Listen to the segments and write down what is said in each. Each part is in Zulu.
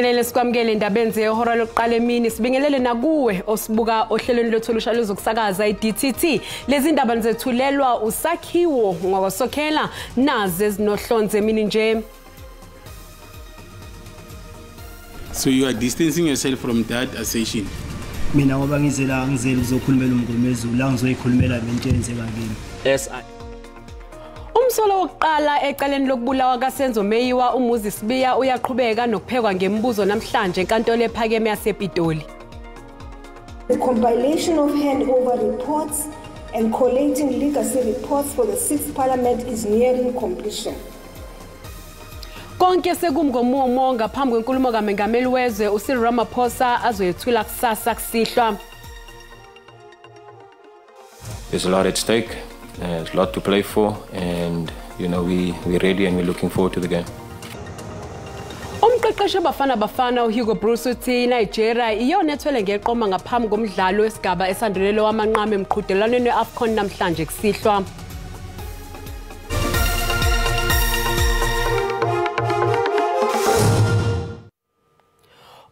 Sibingelele sikwamukele indabeni zehora lokuqala emini sibingelele nakuwe osibuka ohlelweni lethu olusha lezokusakaza iDTT lezi ndaba nizethulelwa usakhiwo ngwasokhela naze ezinohlonze emini nje. So you are distancing yourself from that assertion. Mina ngoba ngizela ukuzokhulumela umngomezulu la ngizoyikhulumela lento eyenzeka kimi. Yes. Umsolo wokuqala ecaleni lokubulawa kaSenzo Meyiwa umuzi Sibiya uyaqhubeka nokuphekwa ngemibuzo namhlanje enkantolo ephakeme yasePitoli. The compilation of handover reports and collating legacy reports for the 6th Parliament is nearing completion. Konke sekumngomumo ngaphambi kwenkulumo kaMengameli wezwe uCyril Ramaphosa azoyethula kusasa kusihlwa. There's a lot at stake. There's a lot to play for, and you know we're ready and we're looking forward to the game. Umqeqeshi Bafana uHugo Bruce uthi Nigeria iyona ethwele ngeqoma ngaphambi komdlalo wesigaba esandulelo wamanqama emqhudelwaneni weAFCON namhlanje kusihlwa.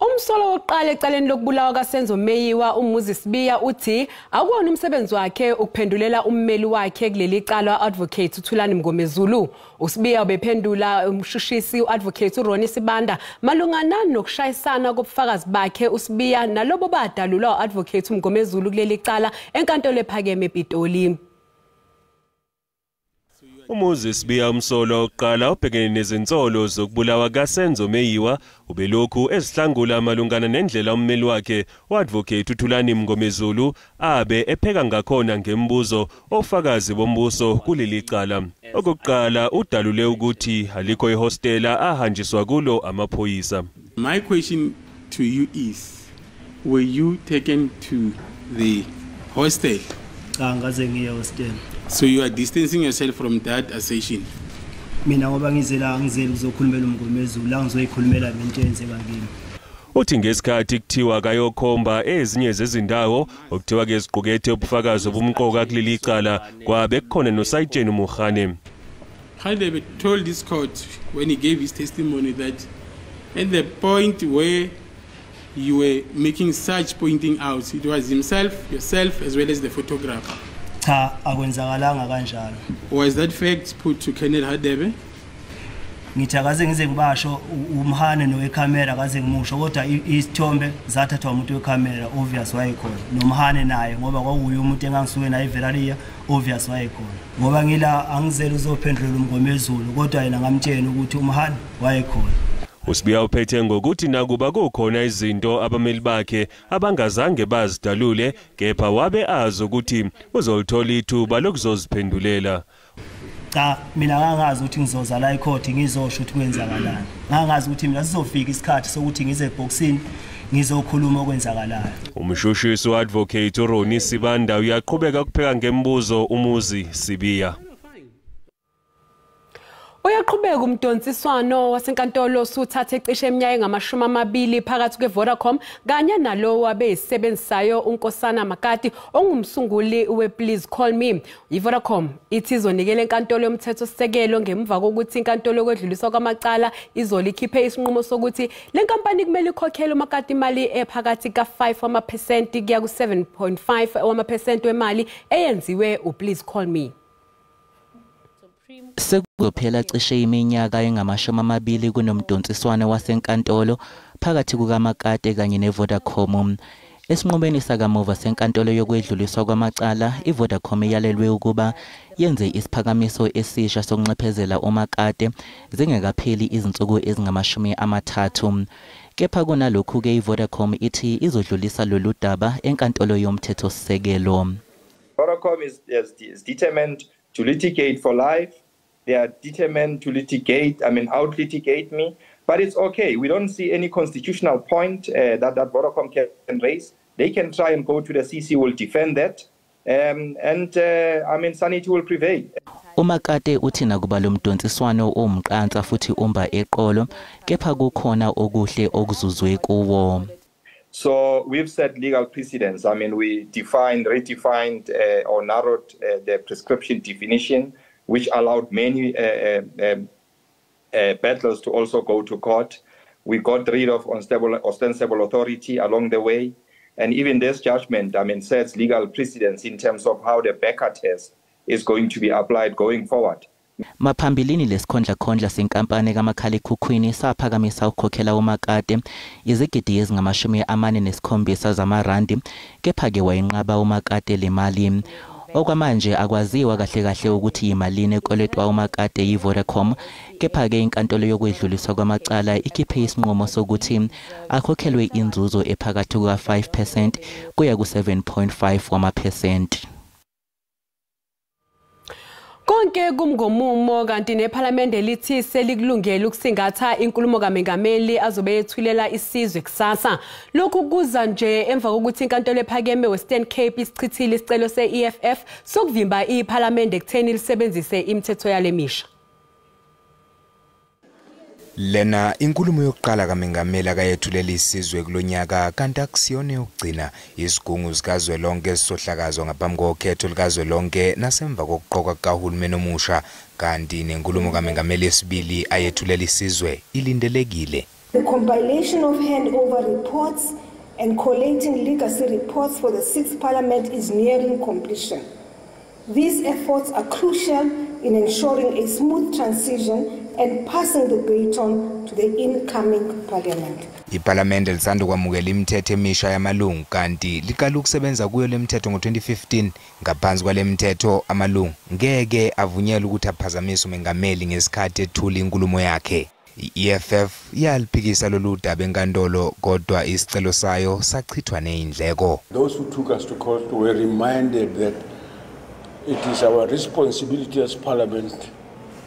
Umsolo wokuqala ecaleni lokubulawa kaSenzo Meyiwa umuzi Sibiya uthi akuwona umsebenzi wakhe ukuphendulela ummeli wakhe kuleli cala advocate uThulani Mngomezulu. uSibiya ubephendula umshushisi uadvocate uRoni Sibanda malungana nokushayisana kobufakazi bakhe uSibiya nalobo badalulwa uadvocate uMngomezulu kuleli cala enkantolo ephakeme ePitoli. Umuzi Sibiya umsolo oqala ubhekene nezinsolo zokubulawa kaSenzo Meyiwa ubelokhu ezihlangula amalungana nendlela ummeli wakhe uadvocate uThulani Mngomezulu abe epheka ngakhona ngembuzo ofakazi bombuso kuleli cala. Okokuqala udalule ukuthi alikho ihostela ahanjiswa kulo amaphoyisa. My question to you is, were you taken to the hostel? Angaze ngiye hostel. So you are distancing yourself from that assertion. Mina ngoba ngizela ukuzokhulumela umngomezulu la ngizoyikhulumela lento eyenzeka kimi. Uthi ngesikhathi kuthiwa kayokhomba ezinye zezindawo okuthiwa ke ziqukethe ubufakazi obumqoka kuleli cala kwabe kukhona noSayitsheni Mukhane. Hadebe told this court when he gave his testimony that at the point where you were making such pointing out, it was himself, yourself, as well as the photographer. Cha akwenzakalanga kanjalo. Was that fact put to Colonel Hadebe? Ngithakaze ngize ngibasho umhane nowecamera kaze ngimusho kodwa isithombe zathathwa umuntu wecamera obvious wayekhona nomhane naye ngoba kwakuye umuntu engangisuke naye Veralia obvious wayekhona ngoba ngila angizela uzophendula umngomezulu kodwa yena ngamtshela ukuthi umhane wayekhona. uSibiya uphethe ngokuthi nakuba kukhona izinto abameli bakhe abangazange bazidalule kepha wabe azi ukuthi uzolithola ithuba lokuzoziphendulela. Cha mina ngangazi ukuthi ngizoza la ecourt ngizosho ukuthi kwenzakalani. Ngangazi ukuthi mina sizofika isikhathi sokuthi ngize eboxini ngizokhuluma okwenzakalayo. Umshushisi uadvocate uRoni Sibanda uyaqhubeka ukupheka ngemibuzo umuzi Sibiya. Uyaqhubeka umdonsiswano wasenkantolo suthathe ecishe eminyaka engama-20 phakathi kweVodacom kanye nalowo abeyisebenzisayo uNkosana Makati ongumsunguli we-Please Call Me. iVodacom ithi izonikela enkantolo yomthethosisekelo ngemva kokuthi inkantolo yokwedluliswa kwamacala izolikhiphe isinqumo sokuthi le nkampani kumele ikhokhele uMakati imali ephakathi ka5% kuya ku7.5% wemali eyenziwe uPlease Call Me. Sekuphela cishe iminyaka engama-20 kunomdonsiswano wasenkantolo phakathi kukaMakate kanye neVodacom. Esinqumeni sakamuva senkantolo yokwedluliswa kwamacala, iVodacom iyalelwe ukuba yenze isiphakamiso esisha sokunxephezela uMakate zingekapheli izinsuku ezingama-30. Kepha kunalokhu-ke iVodacom ithi izodlulisa lolu daba enkantolo yomthethosisekelo. Vodacom is determined to litigate for life. They are determined to out-litigate me. But it's okay. We don't see any constitutional point that Vodacom can raise. They can try and go to the CC, will defend that. Sanity will prevail. uMakate uthi nakuba lo mdonsiswano umqansa futhi umba eqolo, kepha kukhona okuhle okuzuzwe kuwo. So we've set legal precedents. We redefined or narrowed the prescription definition, which allowed many battlers to also go to court. We got rid of ostensible authority along the way. And even this judgment, sets legal precedence in terms of how the Becker test is going to be applied going forward. Maphambilini lesikhondla senkampani kamakhalekhukhwini saphakamisa ukukhokhela umakade izigidi ezingama-47 zamarandi, kepha-ke wayinqaba umakade le mali. Okwamanje akwaziwa kahle ukuthi yimalini ekweletwa umakade yiVodacom, kepha-ke inkantolo yokwedluliswa kwamacala ikhiphe isinqumo sokuthi akhokhelwe inzuzo ephakathi kuka-5% kuya ku-7.5 wama%. Konke kumngomumo kanti nePhalamende lithi selikulungela ukusingatha inkulumo kaMengameli azobe ethulela isizwe kusasa. Lokhu kuza nje emva kokuthi inkantolo ephakeme Western Cape isichithile isicelo se-EFF sokuvimba iPhalamende ekutheni lisebenzise imithetho yale misha. Lena inkulumo yokuqala kaMengameli akayethulela isizwe kulonyaka kanti akusiyona yokugcina isigungu sikazwelonke esisohlakazwa ngaphambi kokhetho likazwelonke nasemva kokuqoka kahulumeni omusha, kanti nenkulumo kaMengameli yesibili ayethulela isizwe ilindelekile. The compilation of handover reports and collating legacy reports for the 6th Parliament is nearing completion. These efforts are crucial in ensuring a smooth transition and passing the baton to the incoming Parliament. IPhalamende lisanda kwamukela imithetho emisha yamalungu kanti liqala ukusebenza kuyo lemithetho ngo-2015. Ngaphansi kwale mithetho amalungu ngeke avunyelwe ukuthi aphazamise uMengameli ngesikhathi ethula inkulumo yakhe. I-EFF yaliphikisa lolu daba enkantolo kodwa isicelo sayo sachithwa nezindleko. Those who took us to court were reminded that it is our responsibility as Parliament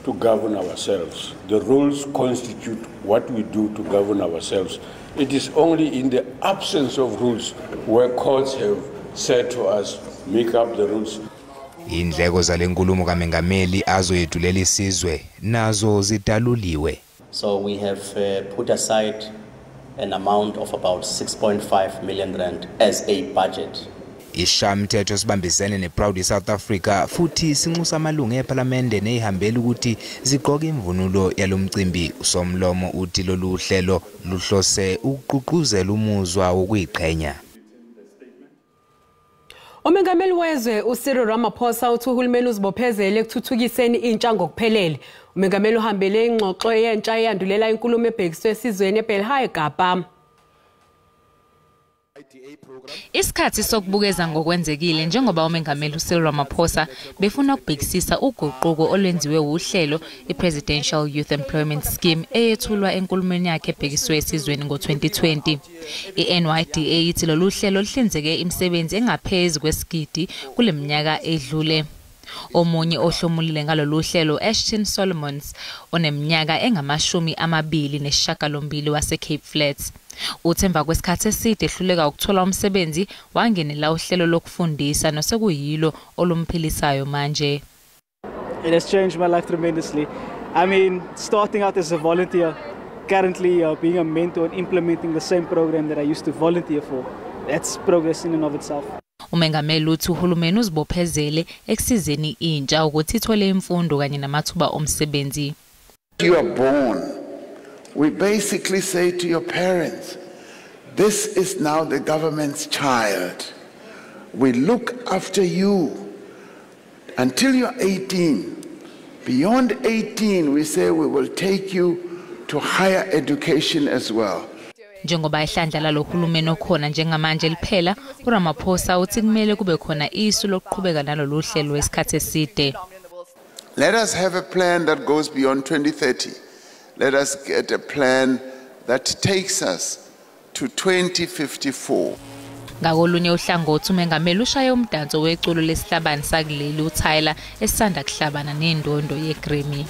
to govern ourselves. The rules constitute what we do to govern ourselves. It is only in the absence of rules where courts have said to us, make up the rules. Indleko zale nkulumo kaMengameli azoyethulela isizwe nazo zidaluliwe. So we have put aside an amount of about 6.5 million rand as a budget. Ishamthetho sibambisene neProud South Africa futhi sinxusa amalungu ePhalamende nehambela ukuthi zigqoke imvunulo yalomcimbi. Usomlomo uthi lolu hlelo luhlose ukuququzela umuzwa wokuyiqhenya. Umengameli wezwe uCyril Ramaphosa uthi uhulumeni uzibophezele ekuthuthukiseni intsha ngokuphelele. Umengameli uhambele ingxoxo yentsha eyandulela inkulumo ebhekiswe esizweni eBelhai Kapa. Isikhathi sokubukeza ngokwenzekile njengoba uMengameli uCyril Ramaphosa befuna ukubhekisisa uguquko olwenziwe uhlelo iPresidential Youth Employment Scheme eyethulwa enkulumweni yakhe ebhekiswe esizweni ngo-2020. I-NYDA ithi lolu hlelo lihlinzeke imisebenzi engaphezulu kwesigidi kule minyaka edlule. Omunye ohlomulile ngalolu hlelo Ashton Solomons oneminyaka engama-28 wase-Cape Flats. Uthemba kwesikhathi eside ehluleka ukuthola umsebenzi wangenela uhlelo lokufundisa nosekuyilo olumphilisayo manje. It has changed my life tremendously. Starting out as a volunteer, currently being a mentor and implementing the same program that I used to volunteer for. That's progress in and of itself. Umengameli uthi uhulumeni uzibophezele ekusizeni intsha ukuthi ithole imfundo kanye namathuba omsebenzi. You are born. We basically say to your parents, this is now the government's child. We look after you until you're 18. Beyond 18, we say we will take you to higher education as well. Njengoba ihlandla lalohulumeni okhona njengamanje liphela, uRamaphosa uthi kumele kube khona isu lokuqhubeka nalolu hlelo wesikhathi eside. Let us have a plan that goes beyond 2030. Let us get a plan that takes us to 2054. Ngakolunye uhlangothi uMengameli ushaye umdanso weculo lesihlabani sakuleli uTyler esanda kuhlabana nendondo yeGrammy.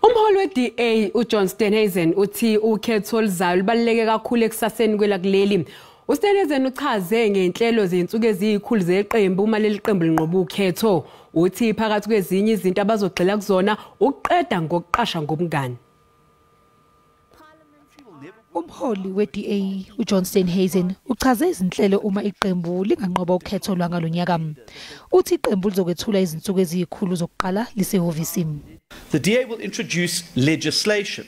Umholi we-DA uJohn Steenhuisen uthi ukhetho oluzayo lubaluleke kakhulu ekusaseni kwelakuleli. uSteenhuisen uchaze ngenhlelo zensuku eziyikhulu zeqembu uma leli qembu linqoba ukhetho. Uthi phakathi kwezinye izinto abazogxila kuzona ukuqeda ngokuqasha ngobungani. Umholi we-DA uJohn Steenhuisen uchaze izinhlelo uma iqembu linganqoba ukhetho lwangalonyaka. Uthi iqembu lizokwethula izinsuku eziyikhulu zokuqala lisehhovisi. The DA will introduce legislation,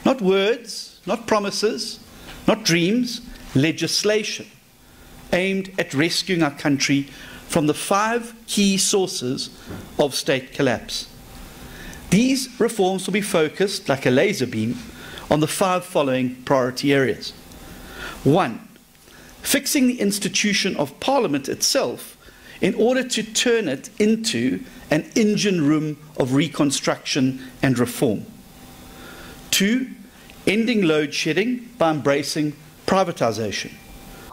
not words, not promises, not dreams, legislation aimed at rescuing our country from the 5 key sources of state collapse. These reforms will be focused like a laser beam on the 5 following priority areas. 1, fixing the institution of Parliament itself in order to turn it into an engine room of reconstruction and reform. 2, ending load shedding by embracing privatisation.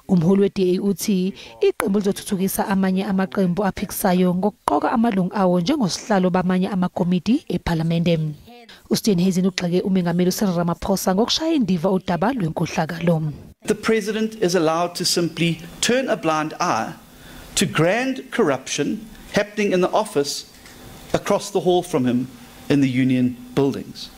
Umholi we-DA uthi iqembu lizothuthukisa amanye amaqembu aphikisayo ngokuqoka amalungu awo njengosihlalo bamanye amakomiti eParliamente. uSteenhuisen ugxeke umengameli uCyril Ramaphosa ngokushaya indiva udaba lwenkohlakalo. The president is allowed to simply turn a blind eye to grand corruption happening in the office across the hall from him in the union buildings.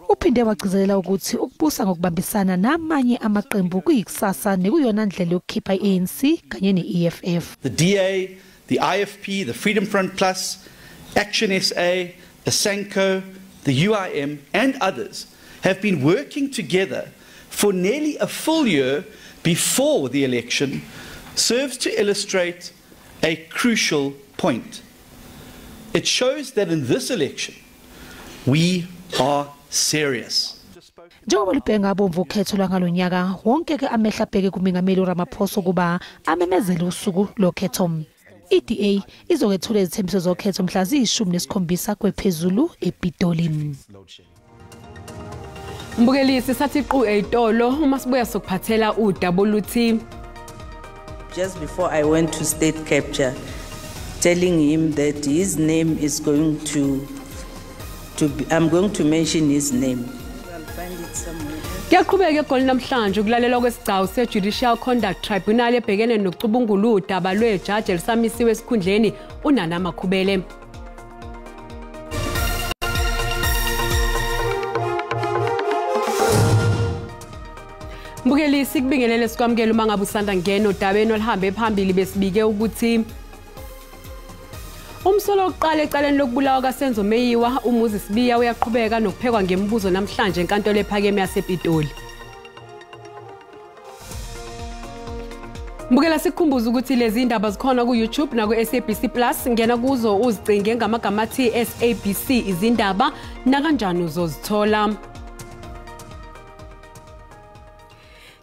Uphinde wagcizelela ukuthi ukubusa ngokubambisana namanye amaqembu kuyikusasa nekuyona ndlela yokukhipha iANC kanye neEFF. The DA, the IFP, the Freedom Front Plus, Action SA, the SANCO, the UIM and others have been working together for nearly a full year before the election serves to illustrate a crucial point. It shows that in this election we are serious. Njengoba libhenga abomvu ukhetho lwangalonyaka wonke ke amehla bheke kumengameli uRamaphosa kuba amemezele usuku lokhetho. iDA izokwethula izithembiso zokhetho mhla ziyi-17 kwephezulu ePitoli. Mbukelisi sathi qhu eyitolo uma sibuya sokuphathela udaba oluthi just before I went to state capture telling him that his name is going to be, I'm going to mention his name. I'll find it somewhere. Kuyaqhubeka egoli namhlanje ukulalelwa kwesigcawu se-Judicial Conduct Tribunal ebhekene nokucubungula udaba lwejaji elisamisiwe esikhundleni uNana Makhubele. Mbukelisi kubingelele sikwamukela uma ngabe usanda ngena odabeni oluhambe phambili besibike ukuthi umsolo oqala ecaleni lokubulawa kaSenzo Meyiwa umuzi Sibiya uyaqhubeka nokuphekwa ngemibuzo namhlanje enkantolo ephakeme yasePitoli. Mbukela sikhumbuza ukuthi lezi indaba zikhona ku YouTube na ku SABC Plus ngena kuzo uzicinge ngamagama athi SABC izindaba na kanjani uzozithola.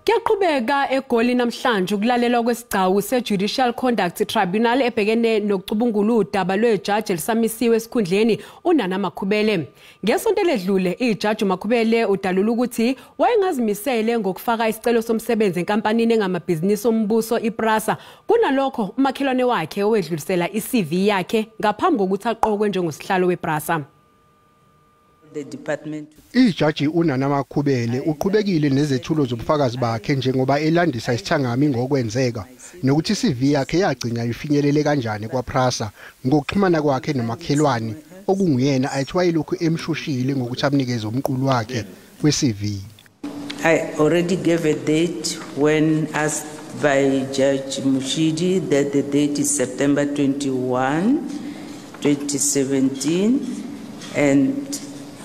Kuyaqhubeka egoli namhlanje ukulalelwa kwesigcawu se-Judicial Conduct Tribunal ebhekene nokucubungula udaba lwejaji elisamisiwe esikhundleni uNana Makhubele. Ngesonto ledlule ijaji Makhubele udalula ukuthi wayengazimisele ngokufaka isicelo somsebenzi enkampanini engamabhizinisi ombuso iPrasa kunalokho umakhelwane wakhe owedlulisela iCV yakhe ngaphambi kokuthi aqokwe njengosihlalo wePrasa. The department. Ijaji uNana Makhubele uqhubekile nezethulo zobufakazi bakhe njengoba elandisa isithangami ngokwenzeka nokuthi iCV yakhe yagcina ifinyelele kanjani kwaPrasa ngokuxhumana kwakhe nomakhelwane okunguyena athi wayelokhu emshushile ngokuthi amnikeze umqulu wakhe weCV. I already gave a date when asked by Judge Mushidi that the date is September 21, 2017 and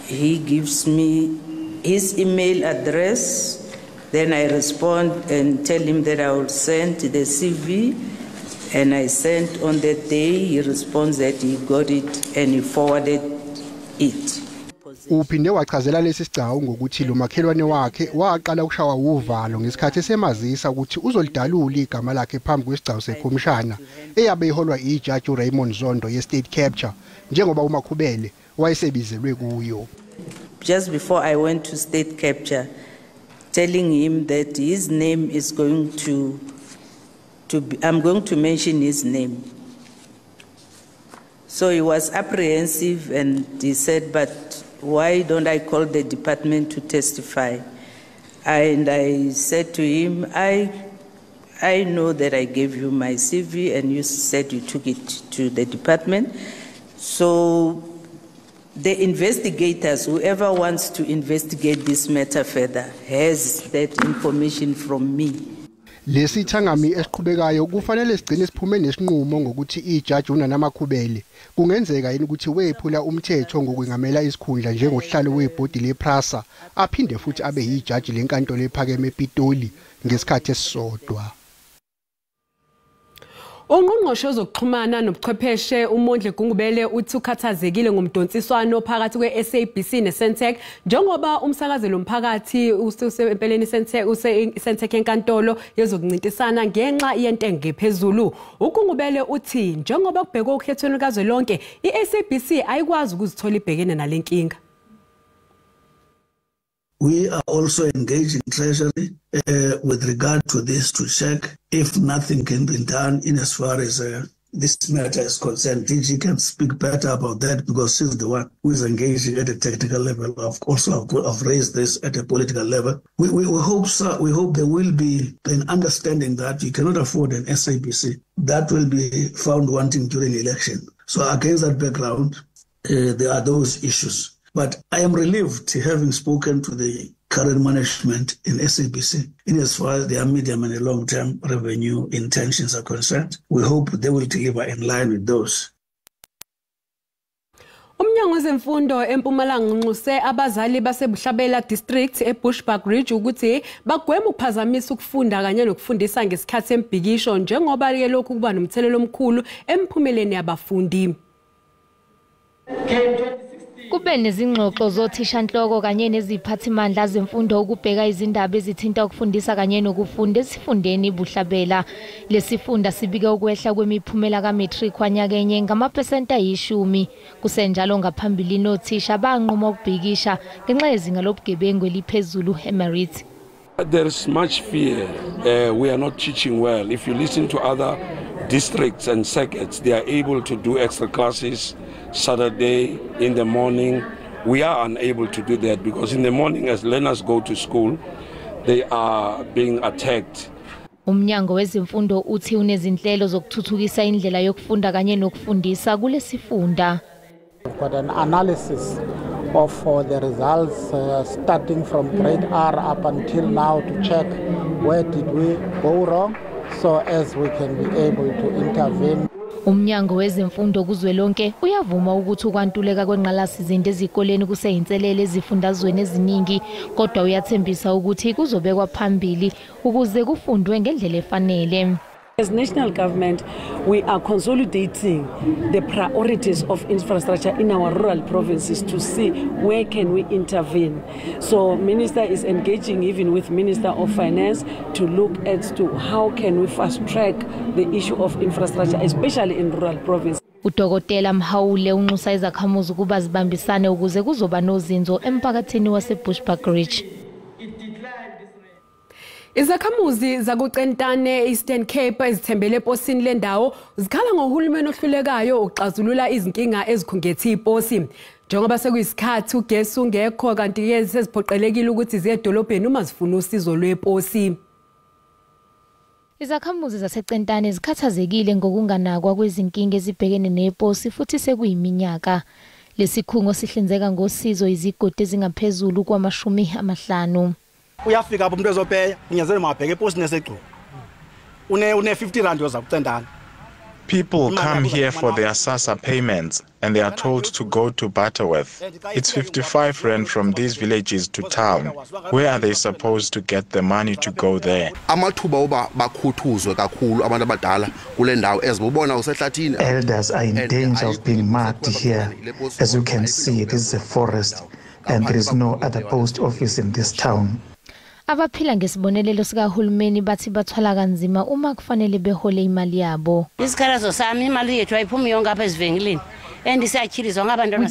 he gives me his email address, then I respond and tell him that I will send the CV, and I sent on that day, he responds that he got it and he forwarded it. Uphinde wachazela lesi sigcawu ngokuthi lo makhelwane wakhe waqala ukushawa uvalo ngesikhathi semazisa ukuthi uzolidalula igama lakhe phambi kwesigcawu sekhomishana eyabe iholwa ijaji uRaymond Zondo ye-State Capture njengoba uMakhubele wayesebizelwe kuyo. Just before I went to state capture telling him that his name is going to be, I'm going to mention his name. So he was apprehensive and he said, but why don't I call the department to testify? And I said to him, I know that I gave you my CV and you said you took it to the department. So the investigators, whoever wants to investigate this matter further, has that information from me. Lesithangami esiqhubekayo kufanele sigcine siphume nesinqumo ngokuthi ijaji uNamakhubele kungenzeka yini ukuthi wephula umthetho ngokwengamela isikhundla njengohlalo webhodi lePrasa aphinde futhi abe yijaji lenkantolo ephakeme ePitoli ngesikhathi esisodwa. Ongqongqoshe zokuxhumana nobuchwepheshe uMondle Gungubele uthi ukhathazekile ngomdonsiswano phakathi kwe-SABC neSentech njengoba umsakazelo womphakathi usempeleni Sentech enkantolo yezokuncintisana ngenxa yentengo ephezulu. uGungubele uthi njengoba kubhekwa ukhethweni kazwelonke iSABC ayikwazi ukuzithola ibhekene nalenkinga. We are also engaged in Treasury with regard to this to check if nothing can be done in as far as this matter is concerned. DG can speak better about that because she's the one who is engaging at a technical level. I've raised this at a political level. We hope, sir, we hope there will be an understanding that you cannot afford an SABC that will be found wanting during election. So against that background, there are those issues. But I am relieved having spoken to the current management in SABC in as far as their medium and long-term revenue intentions are concerned. We hope they will deliver in line with those. Umnyango wezemfundo eMpumalanga unxuse abazali baseBuhlabela district eBushbuckridge ukuthi bagweme ukuphazamisa ukufunda kanye nokufundisa ngesikhathi sembhikisho njengoba ke lokhu kuba nomthelelo omkhulu emphumeleni yabafundi. Kube nezingxoxo zothishanhloko kanye neziphathimandla zemfundo ukubheka izindaba ezithinta ukufundisa kanye nokufunda esifundeni Buhlabela. Lesifunda sibike ukwehla kwemiphumela kaMatric wanyakenye ngamaphesenti 10. Kusenjalo ngaphambili nothisha banquma ukubhikisha ngenxa yezinga lobugebengu eliphezulu eMerit. There is much fear. We are not teaching well. If you listen to other districts and circuits, they are able to do extra classes Saturday in the morning. We are unable to do that because in the morning as learners go to school, they are being attacked. Umnyango wezemfundo uthi unezinhlelo zokuthuthukisa indlela yokufunda kanye nokufundisa kulesifunda. We've got an analysis of the results starting from grade R up until now to check where did we go wrong so as we can be able to intervene. Umnyango wezemfundo kuzwelonke uyavuma ukuthi ukwantuleka kwenqalasizinda ezikoleni kuseyinselele ezifundazweni eziningi kodwa uyathembisa ukuthi kuzobekwa phambili ukuze kufundwe ngendlela efanele. As national government, we are consolidating the priorities of infrastructure in our rural provinces to see where can we intervene. So Minister is engaging even with Minister of Finance to look as to how can we fast track the issue of infrastructure, especially in rural provinces. Udokotela Mhawule unxusa izakhamuzi ukuba zibambisane ukuze kuzoba nozinzo emphakathini waseBushbuckridge. Izakhamuzi zakuCentane Eastern Cape ezithembele eposini lendawo zikhala ngohulumeni ohlulekayo ukuxazulula izinkinga ezikhungethe iposi. Njengoba sekuyisikhathi ugesi ungekho kanti ke seziphoqelekile ukuthi ziye edolobheni uma zifuna usizo lweposi. Izakhamuzi zaseCentane zikhathazekile ngokunganakwa kwezinkinga ezibhekene neposi futhi sekuyiminyaka. Lesikhungo sihlinzeka ngosizo izigodi ezingaphezulu kwama50. Uyafika umuntu ezopeya unyazele mabheke eposi nesegqo une 50 rand yoza kuCentane. People come here for their SASA payments and they are told to go to Butterworth. It's 55 rand from these villages to town. Where are they supposed to get the money to go there? Elders are in danger of being marked here. As you can see, this is a forest and there is no other post office in this town. Abaphila ngesibonelelo sikahulumeni bathi bathwala kanzima uma kufanele behole imali yabo. Isikhalazo sami imali yethu ayiphumi yonke apha ezivengeleni. We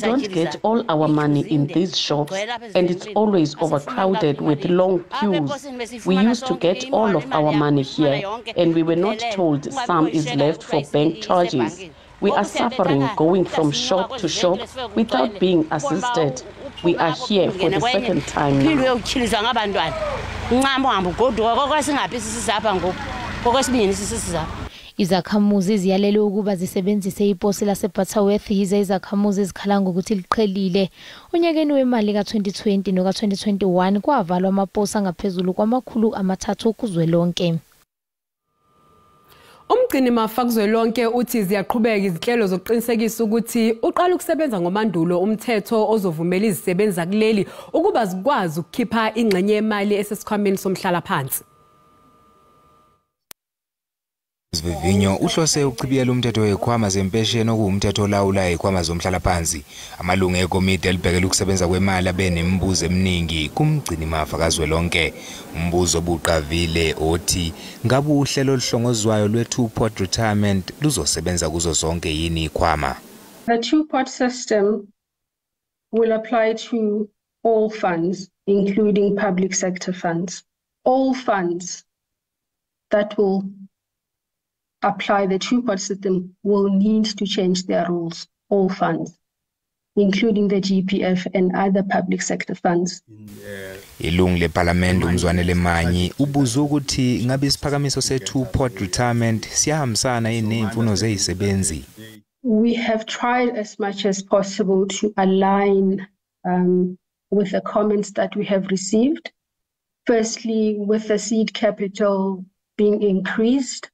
don't get all our money in these shops and it's always overcrowded with long queues. We used to get all of our money here and we were not told some is left for bank charges. We are suffering going from shop to shop without being assisted. We are here for the second time now. Izakhamuzi ziyalelwe ukuba zisebenzise iposi laseButterworth yize izakhamuzi zikhala ngokuthi liqhelile. Unyakeni wemali ka-2020 noka-2021 kwavalwa amaposi angaphezulu kwama300 kuzwelonke. Umgcini mafa kuzwelonke uthi ziyaqhubeka izinhlelo zokuqinisekisa ukuthi uqala ukusebenza ngomandulo umthetho ozovumela izisebenzi kuleli ukuba zikwazi ukukhipha ingxenye yemali esesikhwameni somhlala phansi. Isivivinyo uhlose ukuchibiyela umthetho wekhwama zempesheni okuwumthetho olawula ikhwama zomhlala phansi. Amalungu ekomiti elibhekela ukusebenza kwemali abenemibuzo eminingi kumgcini mafa kazwelonke. Umbuzo obuqavile othi ngabe uhlelo oluhlongozwayo lwe-two-pot retirement luzosebenza kuzo zonke yini ikhwama? The two-pot system will apply to all funds, including public sector funds. All funds that will apply the two-pot system will need to change their rules, all funds, including the GPF and other public sector funds. Ilungu leParliament uMzwane Lemanyi ubuza ukuthi ngabe isiphakamiso se-two-pot retirement siyahambisana nezimfuno zezisebenzi. We have tried as much as possible to align with the comments that we have received. Firstly, with the seed capital being increased,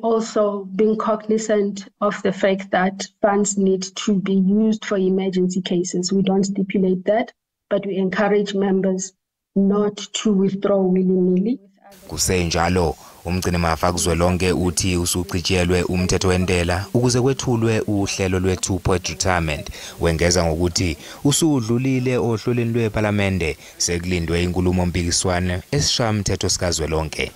also being cognizant of the fact that funds need to be used for emergency cases. We don't stipulate that, but we encourage members not to withdraw willy-nilly. Kusenjalo umgcini mafa kuzwelonke uthi usuchitshelwe umthetho wentela ukuze kwethulwe uhlelo lwe-two-pot retirement. Wengeza ngokuthi usudlulile ohlelweni lweParliament sekulindwe inkulumo mpikiswano esishaya umthetho sikazwelonke.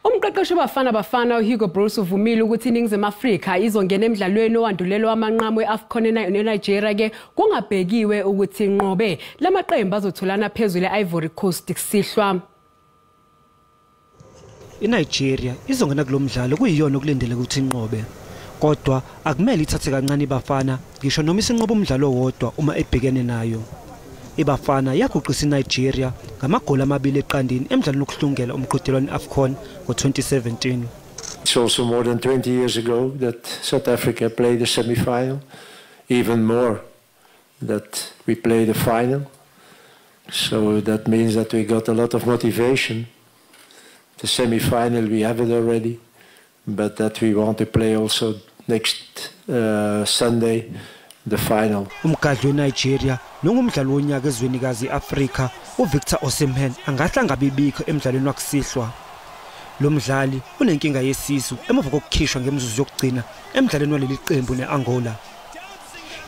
Umqeqeshi wabafana uHugo Bruce uvumile ukuthi iNingizimu Afrika izongena emidlalweni owandulelo wamanqamu eAfcon eNigeria ke kungabhekiwe ukuthi inqobe lamaqembu azotholana phezulu eIvory Coast kusihlwa. INigeria izongena kulomdlalo kuyiyona okulindele ukuthi inqobe. Kodwa akumele ithathe kancane ibafana ngisho noma isinqobe umdlalo wodwa uma ebhekene nayo. Ibafana yaguqisa iNigeria ngamagoli 2-0 emidlalweni okuhlungela umqhudelwano eAfcon ngo-2017. It's also more than 20 years ago that South Africa played the semi-final, even more that we played the final. So that means that we got a lot of motivation. The semi-final we have it already, but that we want to play also next Sunday the final. Umgadli weNigeria nongumdlali wonyaka ezwenikazi iAfrika uVictor Osimhen angahlanga bibikho emidlalweni wakusihlwa. Lo mdlali unenkinga yesisu emuva kokukhishwa ngemzuzu yokugcina emidlalweni waleli qembu neAngola.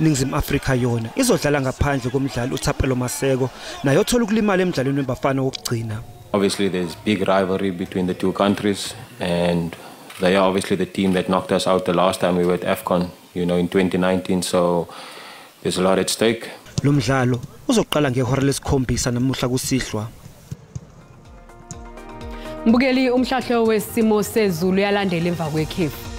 iNingizimu Afrika yona izodlala ngaphandle komdlali uThapelo Maseko naye othola ukulimala emidlalweni webafana wokugcina. Obviously there's big rivalry between the two countries, and they are obviously the team that knocked us out the last time we were at AFCON, in 2019, so there's a lot at stake. Lo mdlalo uzoqala ngehora lesikhombisa namuhla kusihlwa. Mbukeli umhlahlo wesimo sezulu yalandela emva kwekhefu.